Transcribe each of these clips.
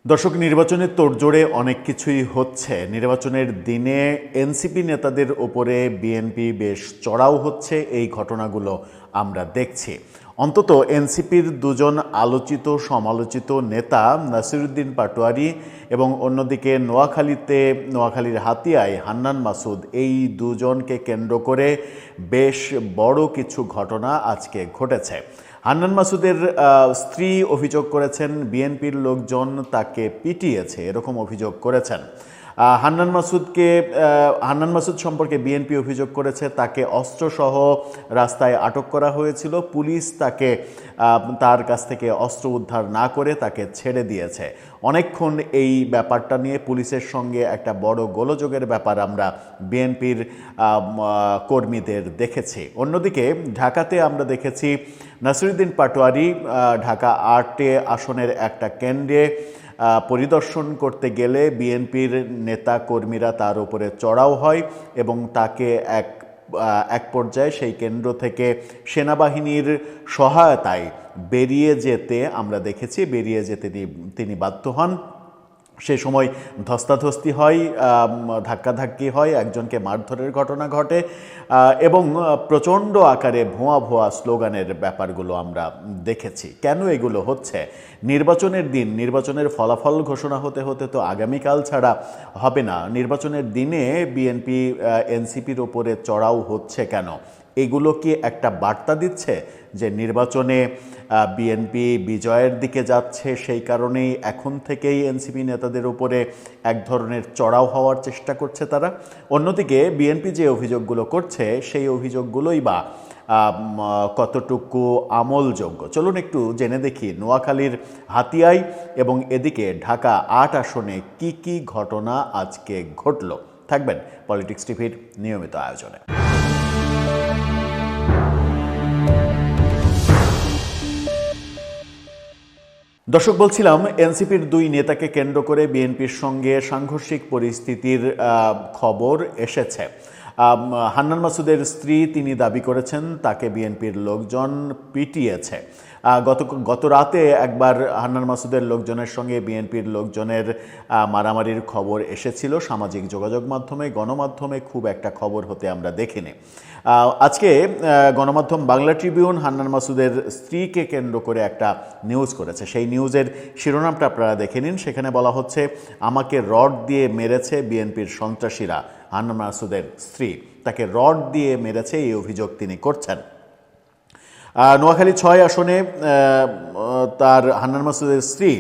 দর্শক, নির্বাচনের তোড়জোড়ে অনেক কিছুই হচ্ছে। নির্বাচনের দিনে এনসিপি নেতাদের ওপরে বিএনপি বেশ চড়াও হচ্ছে, এই ঘটনাগুলো আমরা দেখছি। অন্তত এনসিপির দুজন আলোচিত সমালোচিত নেতা নাসিরুদ্দিন পাটোয়ারি এবং অন্যদিকে নোয়াখালীর হাতিয়ায় হান্নান মাসুদ, এই দুজনকে কেন্দ্র করে বেশ বড় কিছু ঘটনা আজকে ঘটেছে। হান্নান মাসুদের স্ত্রী অভিযোগ করেছেন বিএনপির লোকজন তাকে পিটিয়েছে, এরকম অভিযোগ করেছেন। হান্নান মাসুদ সম্পর্কে বিএনপি অভিযোগ করেছে তাকে অস্ত্রসহ রাস্তায় আটক করা হয়েছিল। পুলিশ তার কাছ থেকে অস্ত্র উদ্ধার না করে তাকে ছেড়ে দিয়েছে। অনেকক্ষণ এই ব্যাপারটা নিয়ে পুলিশের সঙ্গে একটা বড় গোলযোগের ব্যাপার আমরা বিএনপির কর্মীদের দেখেছি। অন্যদিকে ঢাকাতে আমরা দেখেছি নাসিরুদ্দিন পাটোয়ারি ঢাকা ৮ আসনের একটা কেন্দ্রে পরিদর্শন করতে গেলে বিএনপির নেতা কর্মীরা তার উপরে চড়াও হয় এবং তাকে এক পর্যায়ে সেই কেন্দ্র থেকে সেনাবাহিনীর সহায়তায় বেরিয়ে যেতে আমরা দেখেছি। বেরিয়ে যেতে তিনি বাধ্য হন। সে সময় ধস্তাধস্তি হয়, ধাক্কাধাক্কি হয়, একজনকে মারধরের ঘটনা ঘটে এবং প্রচণ্ড আকারে ভুয়া ভুয়া স্লোগানের ব্যাপারগুলো আমরা দেখেছি। কেন এগুলো হচ্ছে? নির্বাচনের দিন, নির্বাচনের ফলাফল ঘোষণা হতে হতে তো আগামীকাল ছাড়া হবে না। নির্বাচনের দিনে বিএনপি এনসিপির ওপরে চড়াও হচ্ছে কেন? এগুলো কি একটা বার্তা দিচ্ছে যে নির্বাচনে বিএনপি বিজয়ের দিকে যাচ্ছে, সেই কারণেই এখন থেকেই এনসিপি নেতাদের উপরে এক ধরনের চড়াও হওয়ার চেষ্টা করছে তারা? অন্যদিকে বিএনপি যে অভিযোগগুলো করছে সেই অভিযোগগুলোই বা কতটুকু আমলযোগ্য? চলুন একটু জেনে দেখি নোয়াখালীর হাতিয়ায় এবং এদিকে ঢাকা ৮ আসনে কি কি ঘটনা আজকে ঘটল। থাকবেন পলিটিক্স টিভির নিয়মিত আয়োজনে। দর্শক, বলছিলাম এনসিপির দুই নেতাকে কেন্দ্র করে বিএনপির সঙ্গে সাংঘর্ষিক পরিস্থিতির খবর এসেছে। হান্নান মাসুদের স্ত্রী তিনি দাবি করেছেন তাকে বিএনপির লোকজন পিটিয়েছে। গত রাতে একবার হান্নান মাসুদের লোকজনের সঙ্গে বিএনপির লোকজনের মারামারির খবর এসেছিল। সামাজিক যোগাযোগ মাধ্যমে, গণমাধ্যমে খুব একটা খবর হতে আমরা দেখিনি। আজকে গণমাধ্যম বাংলা ট্রিবিউন হান্নান মাসুদের স্ত্রীকে কেন্দ্র করে একটা নিউজ করেছে। সেই নিউজের শিরোনামটা আপনারা দেখে নিন। সেখানে বলা হচ্ছে, আমাকে রড দিয়ে মেরেছে বিএনপির সন্ত্রাসীরা। হান্নান মাসুদের স্ত্রী, তাকে রড দিয়ে মেরেছে, এই অভিযোগ তিনি করছেন। নোয়াখালী ৬ আসনে তার হান্নান মাসুদের স্ত্রী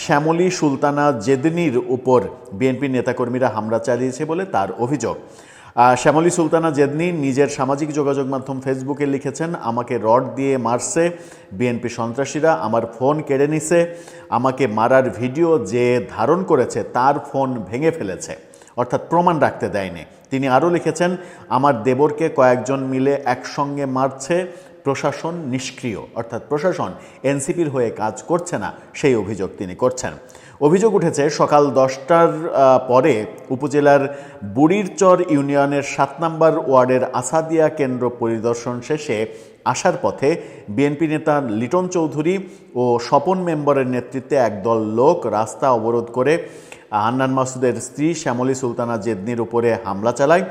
শ্যামলী সুলতানা জেদনির উপর বিএনপির নেতাকর্মীরা হামলা চালিয়েছে বলে তার অভিযোগ। শ্যামলী সুলতানা জেদনি নিজের সামাজিক যোগাযোগ মাধ্যম ফেসবুকে লিখেছেন, আমাকে রড দিয়ে মারছে বিএনপি সন্ত্রাসীরা, আমার ফোন কেড়ে নিছে, আমাকে মারার ভিডিও যে ধারণ করেছে তার ফোন ভেঙে ফেলেছে, অর্থাৎ প্রমাণ রাখতে দেয়নি। তিনি আরও লিখেছেন, আমার দেবরকে কয়েকজন মিলে একসঙ্গে মারছে, প্রশাসন নিষ্ক্রিয়, অর্থাৎ প্রশাসন এনসিপির হয়ে কাজ করছে না, সেই অভিযোগ তিনি করছেন। অভিযোগ উঠেছে সকাল 10টার পরে উপজেলার বুড়িরচর ইউনিয়নের 7 নম্বর ওয়ার্ডের আসাদিয়া কেন্দ্র পরিদর্শন শেষে আসার পথে বিএনপি নেতা লিটন চৌধুরী ও স্বপন মেম্বরের নেতৃত্বে একদল লোক রাস্তা অবরোধ করে হান্নান মাসুদের স্ত্রী শ্যামলী সুলতানা জেদনির উপরে হামলা চালায়।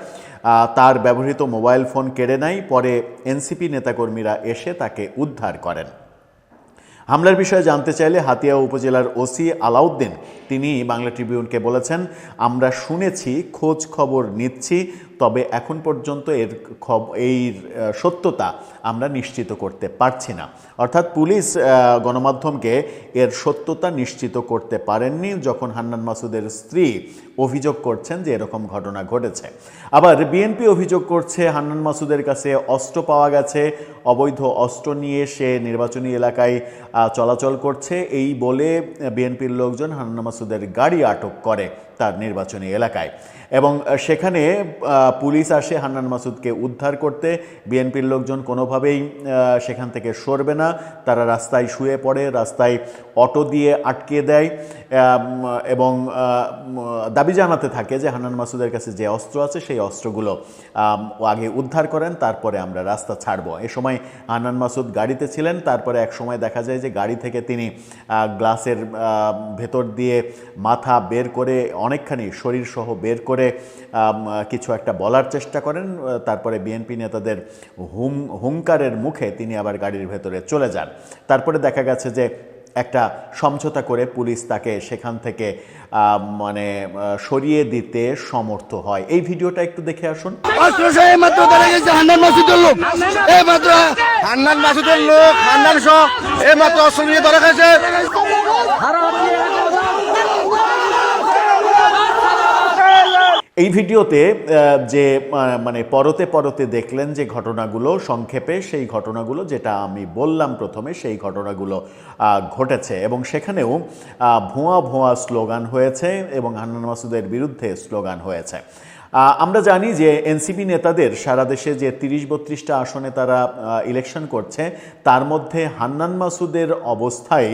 তার ব্যবহৃত মোবাইল ফোন কেড়ে নেয়। পরে এনসিপি নেতাকর্মীরা এসে তাকে উদ্ধার করেন। হামলার বিষয়ে জানতে চাইলে হাতিয়া উপজেলার ওসি আলাউদ্দিন তিনি বাংলা ট্রিবিউনকে বলেছেন, আমরা শুনেছি, খোঁজ খবর নিচ্ছি, তবে এখন পর্যন্ত এই সত্যতা আমরা নিশ্চিত করতে পারছি না। অর্থাৎ পুলিশ গণমাধ্যমকে এর সত্যতা নিশ্চিত করতে পারেননি যখন হান্নান মাসুদের স্ত্রী অভিযোগ করছেন যে এরকম ঘটনা ঘটেছে। আবার বিএনপি অভিযোগ করছে হান্নান মাসুদের কাছে অস্ত্র পাওয়া গেছে, অবৈধ অস্ত্র নিয়ে সে নির্বাচনী এলাকায় চলাচল করছে, এই বলে বিএনপির লোকজন হান্নান মাসুদের গাড়ি আটক করে তার নির্বাচনী এলাকায় এবং সেখানে পুলিশ আসে হান্নান মাসুদকে উদ্ধার করতে। বিএনপির লোকজন কোনোভাবেই সেখান থেকে সরবে না, তারা রাস্তায় শুয়ে পড়ে, রাস্তায় অটো দিয়ে আটকে দেয় এবং দাবি জানাতে থাকে যে হান্নান মাসুদের কাছে যে অস্ত্র আছে সেই অস্ত্রগুলো আগে উদ্ধার করেন, তারপরে আমরা রাস্তা ছাড়ব। এ সময় হান্নান মাসুদ গাড়িতে ছিলেন। তারপরে এক সময় দেখা যায় যে গাড়ি থেকে তিনি গ্লাসের ভেতর দিয়ে মাথা বের করে, অনেকখানি শরীর সহ বের করে কিছু একটা বলার চেষ্টা করেন। তারপরে বিএনপি নেতাদের হুঙ্কারের মুখে তিনি আবার গাড়ির ভেতরে চলে যান। তারপরে দেখা গেছে যে একটা সমঝোতা করে পুলিশ তাকে সেখান থেকে মানে সরিয়ে দিতে সমর্থ হয়। এই ভিডিওটা একটু দেখে আসুন। হান্নান মাসুদের লোক, হান্নান সহ এই মাত্র অস্ত্র নিয়ে ধরা গেছে। এই ভিডিওতে যে মানে পরতে পরতে দেখলেন যে ঘটনাগুলো, সংক্ষেপে সেই ঘটনাগুলো যেটা আমি বললাম প্রথমে, সেই ঘটনাগুলো ঘটেছে এবং সেখানেও ভুয়া ভুয়া স্লোগান হয়েছে এবং হান্নান মাসুদের বিরুদ্ধে স্লোগান হয়েছে। আমরা জানি যে এনসিপি নেতাদের সারা দেশে যে ৩০-৩২টা আসনে তারা ইলেকশন করছে, তার মধ্যে হান্নান মাসুদের অবস্থাই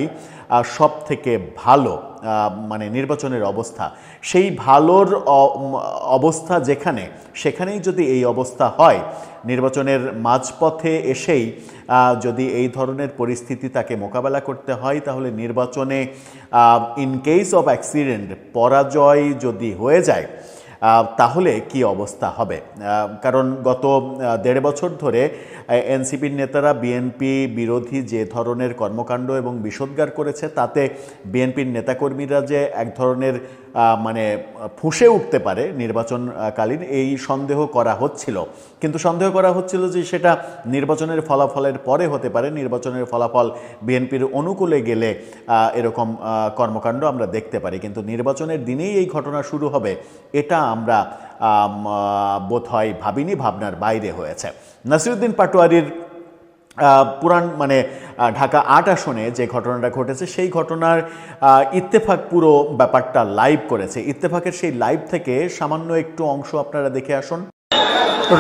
সব থেকে ভালো, মানে নির্বাচনের অবস্থা। সেই ভালোর অবস্থা যেখানে, সেখানেই যদি এই অবস্থা হয়, নির্বাচনের মাঝপথে এসেই যদি এই ধরনের পরিস্থিতি তাকে মোকাবেলা করতে হয়, তাহলে নির্বাচনে ইন কেস অফ অ্যাক্সিডেন্ট পরাজয় যদি হয়ে যায় তাহলে কি অবস্থা হবে। কারণ গত ১.৫ বছর ধরে এনসিপির নেতারা বিএনপি বিরোধী যে ধরনের কর্মকাণ্ড এবং বিষোদ্গার করেছে, তাতে বিএনপির নেতাকর্মীরা যে এক ধরনের মানে ফুঁসে উঠতে পারে নির্বাচনকালীন, এই সন্দেহ করা হচ্ছিল। কিন্তু সন্দেহ করা হচ্ছিল যে সেটা নির্বাচনের ফলাফলের পরে হতে পারে, নির্বাচনের ফলাফল বিএনপির অনুকূলে গেলে এরকম কর্মকাণ্ড আমরা দেখতে পারি। কিন্তু নির্বাচনের দিনেই এই ঘটনা শুরু হবে, এটা আমরা বোধহয় ভাবিনি, ভাবনার বাইরে হয়েছে। নাসিরউদ্দিন পাটোয়ারির পুরান মানে ঢাকা ৮ আসনে যে ঘটনাটা ঘটেছে, সেই ঘটনার ইত্তেফাক পুরো ব্যাপারটা লাইভ করেছে। ইত্তেফাকের সেই লাইভ থেকে সামান্য একটু অংশ আপনারা দেখে আসুন।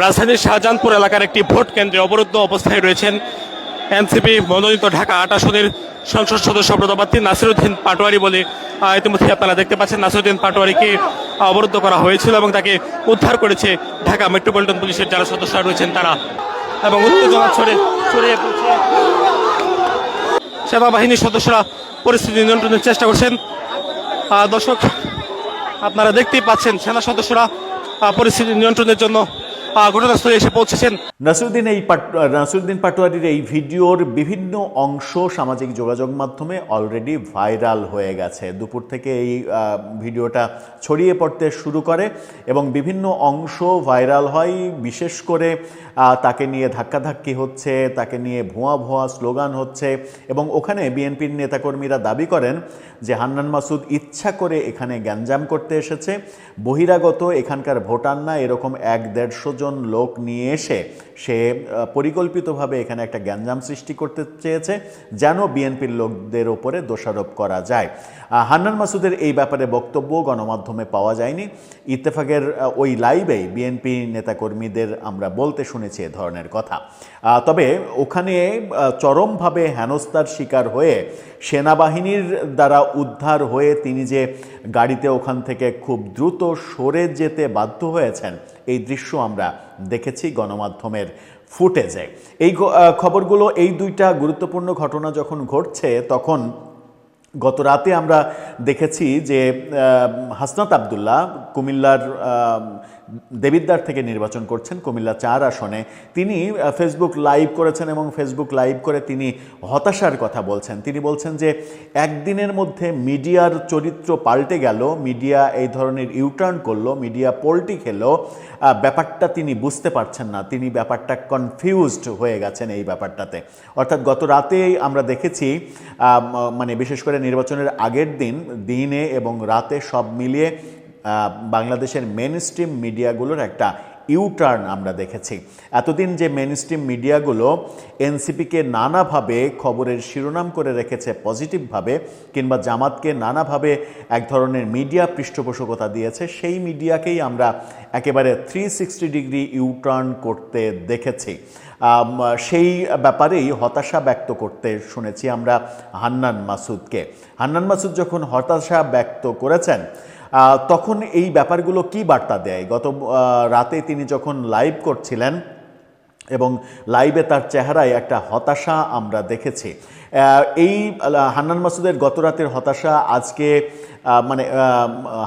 রাজধানীর শাহজাহানপুর এলাকার একটি ভোট কেন্দ্রে অবরুদ্ধ অবস্থায় রয়েছেন এনসিপি মনোনীত ঢাকা ৮ আসনের সংসদ সদস্য পদপ্রার্থী নাসিরউদ্দিন পাটোয়ারি বলে ইতিমধ্যে আপনারা দেখতে পাচ্ছেন। নাসিরউদ্দিন পাটোয়ারিকে অবরুদ্ধ করা হয়েছিল এবং তাকে উদ্ধার করেছে ঢাকা মেট্রোপলিটন পুলিশের যারা সদস্যরা রয়েছেন তারা, এবং উত্তেজনা ছড়িয়ে পড়ছে। সেনাবাহিনীর সদস্যরা পরিস্থিতি নিয়ন্ত্রণের চেষ্টা করছেন। দর্শক আপনারা দেখতেই পাচ্ছেন সেনা সদস্যরা পরিস্থিতি নিয়ন্ত্রণের জন্য ঘটনাস্থলে এসে পৌঁছেছেন। নাসিরউদ্দিন পাটোয়ারির এই ভিডিওর বিভিন্ন অংশ সামাজিক যোগাযোগ মাধ্যমে অলরেডি ভাইরাল হয়ে গেছে। দুপুর থেকে এই ভিডিওটা ছড়িয়ে পড়তে শুরু করে এবং বিভিন্ন অংশ ভাইরাল হয়। বিশেষ করে তাকে নিয়ে ধাক্কাধাক্কি হচ্ছে, তাকে নিয়ে ভুয়া ভুয়া স্লোগান হচ্ছে এবং ওখানে বিএনপির নেতাকর্মীরা দাবি করেন যে হান্নান মাসুদ ইচ্ছা করে এখানে গ্যাঞ্জাম করতে এসেছে, বহিরাগত এখানকার ভোটার না, এরকম ১-১৫০ জন লোক নিয়ে এসে সে পরিকল্পিতভাবে এখানে একটা গ্যাঞ্জাম সৃষ্টি করতে চেয়েছে যেন বিএনপির লোকদের ওপরে দোষারোপ করা যায়। হান্নান মাসুদের এই ব্যাপারে বক্তব্য গণমাধ্যমে পাওয়া যায়নি। ইত্তেফাকের ওই লাইভেই বিএনপি নেতাকর্মীদের আমরা বলতে শুনেছি এ ধরনের কথা। তবে ওখানে চরমভাবে হেনস্থার শিকার হয়ে সেনাবাহিনীর দ্বারা উদ্ধার হয়ে তিনি যে গাড়িতে ওখান থেকে খুব দ্রুত সরে যেতে বাধ্য হয়েছেন, এই দৃশ্য আমরা দেখেছি গণমাধ্যমের ফুটেজে। এই খবরগুলো, এই দুইটা গুরুত্বপূর্ণ ঘটনা যখন ঘটছে, তখন গত রাতে আমরা দেখেছি যে হাসনাত আবদুল্লাহ কুমিল্লার দেবিদ্বার থেকে নির্বাচন করছেন কুমিল্লা ৪ আসনে। তিনি ফেসবুক লাইভ করেছেন এবং ফেসবুক লাইভ করে তিনি হতাশার কথা বলছেন। তিনি বলছেন যে একদিনের মধ্যে মিডিয়ার চরিত্র পাল্টে গেল, মিডিয়া এই ধরনের ইউটার্ন করলো, মিডিয়া পোল্টি খেলো, ব্যাপারটা তিনি বুঝতে পারছেন না, তিনি ব্যাপারটা কনফিউজড হয়ে গেছেন এই ব্যাপারটাতে। অর্থাৎ গত রাতেই আমরা দেখেছি, মানে বিশেষ করে নির্বাচনের আগের দিনে এবং রাতে সব মিলিয়ে বাংলাদেশের মেন স্ট্রিম মিডিয়াগুলোর একটা ইউটার্ন আমরা দেখেছি। এতদিন যে মেইনস্ট্রিম মিডিয়াগুলো এনসিপিকে নানাভাবে খবরের শিরোনাম করে রেখেছে পজিটিভভাবে, কিংবা জামাতকে নানাভাবে এক ধরনের মিডিয়া পৃষ্ঠপোষকতা দিয়েছে, সেই মিডিয়াকেই আমরা একেবারে 360 ডিগ্রি ইউটার্ন করতে দেখেছি। সেই ব্যাপারেই হতাশা ব্যক্ত করতে শুনেছি আমরা হান্নান মাসুদকে। হান্নান মাসুদ যখন হতাশা ব্যক্ত করেছেন, তখন এই ব্যাপারগুলো কি বার্তা দেয়? গত রাতে তিনি যখন লাইভ করছিলেন এবং লাইভে তার চেহারায় একটা হতাশা আমরা দেখেছি। এই হান্নান মাসুদের গতরাতের হতাশা আজকে মানে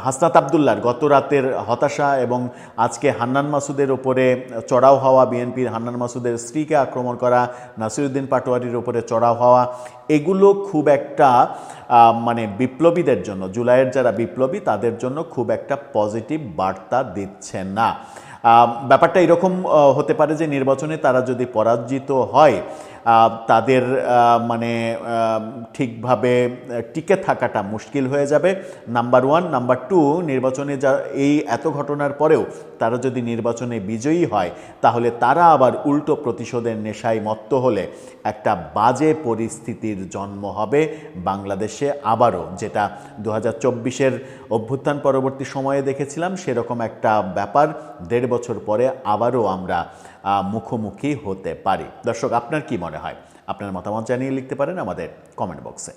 হাসনাত আবদুল্লাহর গতরাতের হতাশা এবং আজকে হান্নান মাসুদের ওপরে চড়াও হওয়া, বিএনপির হান্নান মাসুদের স্ত্রীকে আক্রমণ করা, নাসিরউদ্দিন পাটোয়ারির ওপরে চড়াও হওয়া, এগুলো খুব একটা মানে বিপ্লবীদের জন্য, জুলাইয়ের যারা বিপ্লবী তাদের জন্য খুব একটা পজিটিভ বার্তা দিচ্ছে না। ব্যাপারটা এরকম হতে পারে যে নির্বাচনে তারা যদি পরাজিত হয়, তাদের মানে ঠিকভাবে টিকে থাকাটা মুশকিল হয়ে যাবে, নাম্বার ওয়ান। নাম্বার টু, নির্বাচনে যা এই এত ঘটনার পরেও তারা যদি নির্বাচনে বিজয়ী হয়, তাহলে তারা আবার উল্টো প্রতিশোধের নেশায় মত্ত হলে একটা বাজে পরিস্থিতির জন্ম হবে বাংলাদেশে আবারও, যেটা 2024-এর অভ্যুত্থান পরবর্তী সময়ে দেখেছিলাম, সেরকম একটা ব্যাপার 1.5 বছর পরে আবারও আমরা মুখোমুখি হতে পারি। দর্শক, আপনার কি মনে হয়? আপনার মতামত জানিয়ে লিখতে পারেন আমাদের কমেন্ট বক্সে।